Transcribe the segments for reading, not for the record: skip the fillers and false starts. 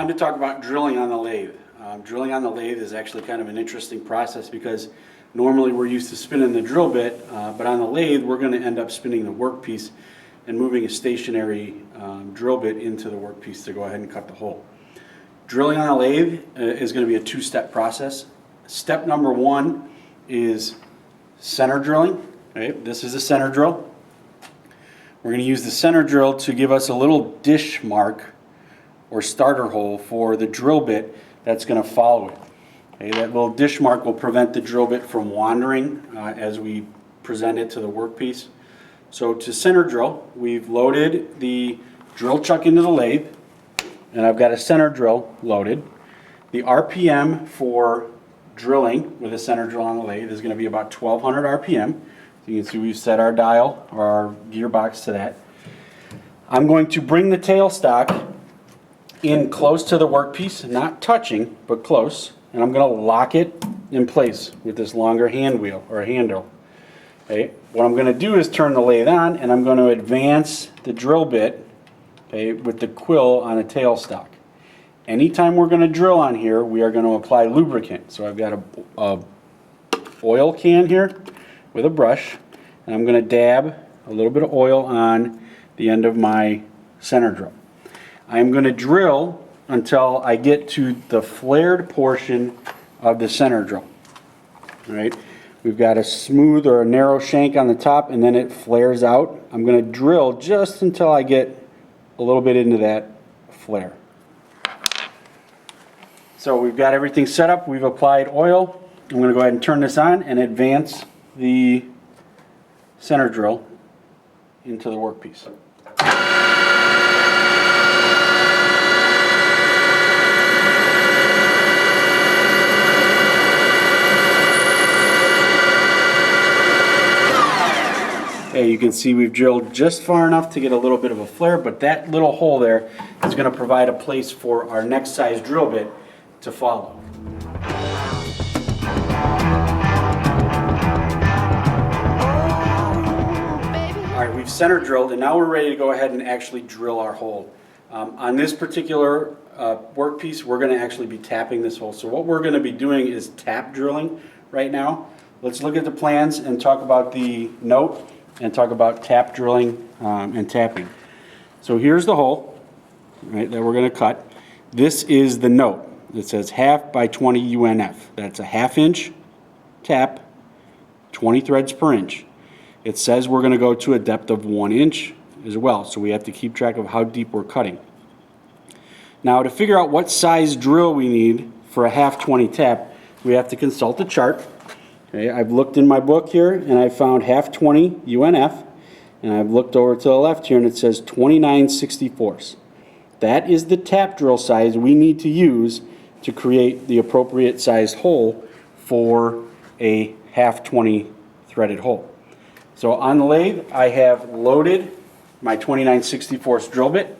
Time to talk about drilling on the lathe. Drilling on the lathe is actually kind of an interesting process because normally we're used to spinning the drill bit, but on the lathe we're going to end up spinning the workpiece and moving a stationary drill bit into the workpiece to go ahead and cut the hole. Drilling on the lathe is going to be a two-step process. Step number one is center drilling. Right? This is a center drill. We're going to use the center drill to give us a little dish mark or starter hole for the drill bit that's going to follow it. Okay, that little dish mark will prevent the drill bit from wandering as we present it to the workpiece. So to center drill, we've loaded the drill chuck into the lathe, and I've got a center drill loaded. The RPM for drilling with a center drill on the lathe is going to be about 1200 RPM. So you can see we've set our dial or our gearbox to that. I'm going to bring the tailstock in close to the workpiece, not touching, but close, and I'm going to lock it in place with this longer hand wheel or handle. Okay. What I'm going to do is turn the lathe on, and I'm going to advance the drill bit, okay, with the quill on a tailstock. Anytime we're going to drill on here, we are going to apply lubricant. So I've got a oil can here with a brush, and I'm going to dab a little bit of oil on the end of my center drill. I'm going to drill until I get to the flared portion of the center drill. All right. We've got a smooth or a narrow shank on the top, and then it flares out. I'm going to drill just until I get a little bit into that flare. So we've got everything set up. We've applied oil. I'm going to go ahead and turn this on and advance the center drill into the workpiece. Okay, you can see we've drilled just far enough to get a little bit of a flare, but that little hole there is going to provide a place for our next size drill bit to follow. Alright, we've center drilled, and now we're ready to go ahead and actually drill our hole. On this particular workpiece, we're going to actually be tapping this hole. So what we're going to be doing is tap drilling right now. Let's look at the plans and talk about the note and talk about tap drilling and tapping. So here's the hole, right, that we're going to cut. This is the note. It says 1/2 by 20 UNF. That's a 1/2 inch tap, 20 threads per inch. It says we're going to go to a depth of 1 inch as well, so we have to keep track of how deep we're cutting. Now to figure out what size drill we need for a 1/2 20 tap, we have to consult the chart. Okay, I've looked in my book here, and I found 1/2 20 UNF, and I've looked over to the left here, and it says 29/64. That is the tap drill size we need to use to create the appropriate size hole for a 1/2 20 threaded hole. So on the lathe, I have loaded my 29/64 drill bit.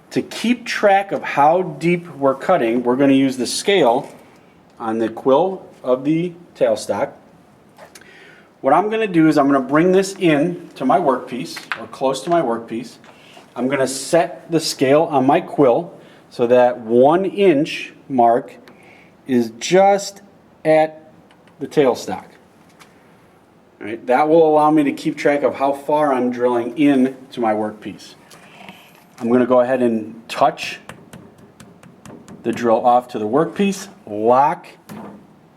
To keep track of how deep we're cutting, we're going to use the scale on the quill of the tailstock. What I'm going to do is I'm going to bring this in to my workpiece, or close to my workpiece. I'm going to set the scale on my quill so that 1 inch mark is just at the tailstock. All right, that will allow me to keep track of how far I'm drilling in to my workpiece. I'm going to go ahead and touch the drill off to the workpiece, lock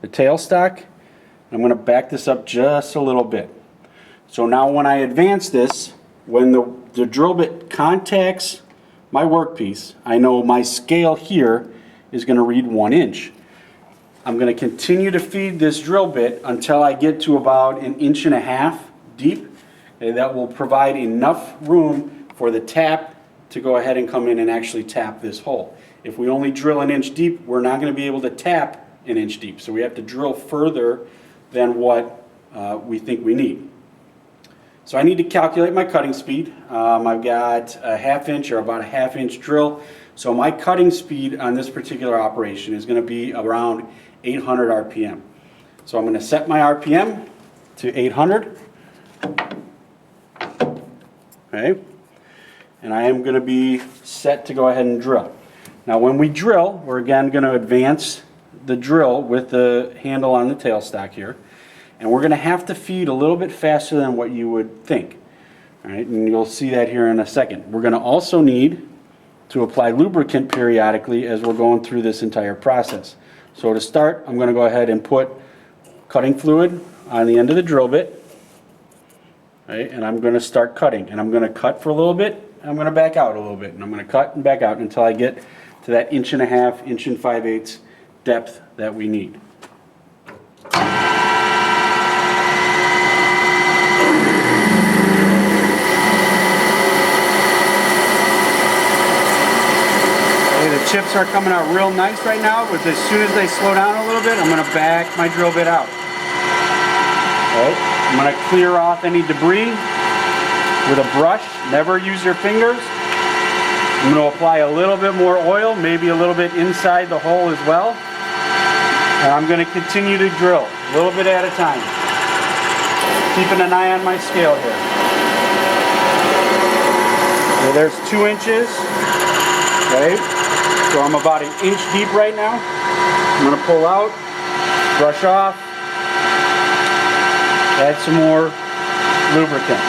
the tailstock. I'm going to back this up just a little bit. So now when I advance this, when the drill bit contacts my workpiece, I know my scale here is going to read 1 inch. I'm going to continue to feed this drill bit until I get to about 1.5 inches deep. Okay, that will provide enough room for the tap to go ahead and come in and actually tap this hole. If we only drill 1 inch deep, we're not going to be able to tap 1 inch deep. So we have to drill further than what we think we need. So I need to calculate my cutting speed. I've got a 1/2 inch or about a 1/2 inch drill. So my cutting speed on this particular operation is going to be around 800 RPM. So I'm going to set my RPM to 800. Okay. And I am going to be set to go ahead and drill. Now when we drill, we're again going to advance the drill with the handle on the tailstock here. And we're going to have to feed a little bit faster than what you would think. All right, and you'll see that here in a second. We're going to also need to apply lubricant periodically as we're going through this entire process. So to start, I'm going to go ahead and put cutting fluid on the end of the drill bit. Right, and I'm going to start cutting. And I'm going to cut for a little bit, and I'm going to back out a little bit. And I'm going to cut and back out until I get to that 1.5 inch, 1 5/8 depth that we need. The chips are coming out real nice right now, but as soon as they slow down a little bit, I'm going to back my drill bit out. Right. I'm going to clear off any debris with a brush. Never use your fingers. I'm going to apply a little bit more oil, maybe a little bit inside the hole as well. And I'm going to continue to drill, a little bit at a time. Keeping an eye on my scale here. So there's 2 inches. Okay. So I'm about 1 inch deep right now. I'm going to pull out, brush off, add some more lubricant.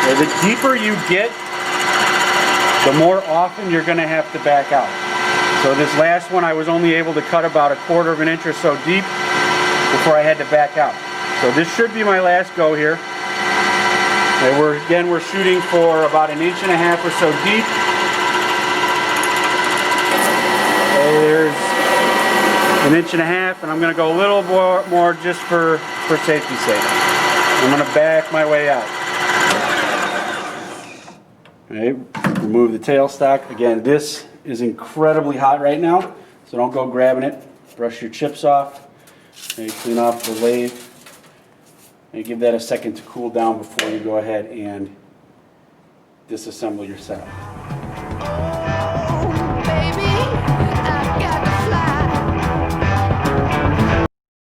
Okay, the deeper you get, the more often you're going to have to back out. So this last one I was only able to cut about 1/4 inch or so deep before I had to back out. So this should be my last go here. And we're shooting for about 1.5 inches or so deep. There's 1.5 inches, and I'm going to go a little more just for safety's sake. I'm going to back my way out. Okay, remove the tailstock. Again, this is incredibly hot right now, so don't go grabbing it. Brush your chips off. Okay, clean off the lathe. And give that a second to cool down before you go ahead and disassemble your setup.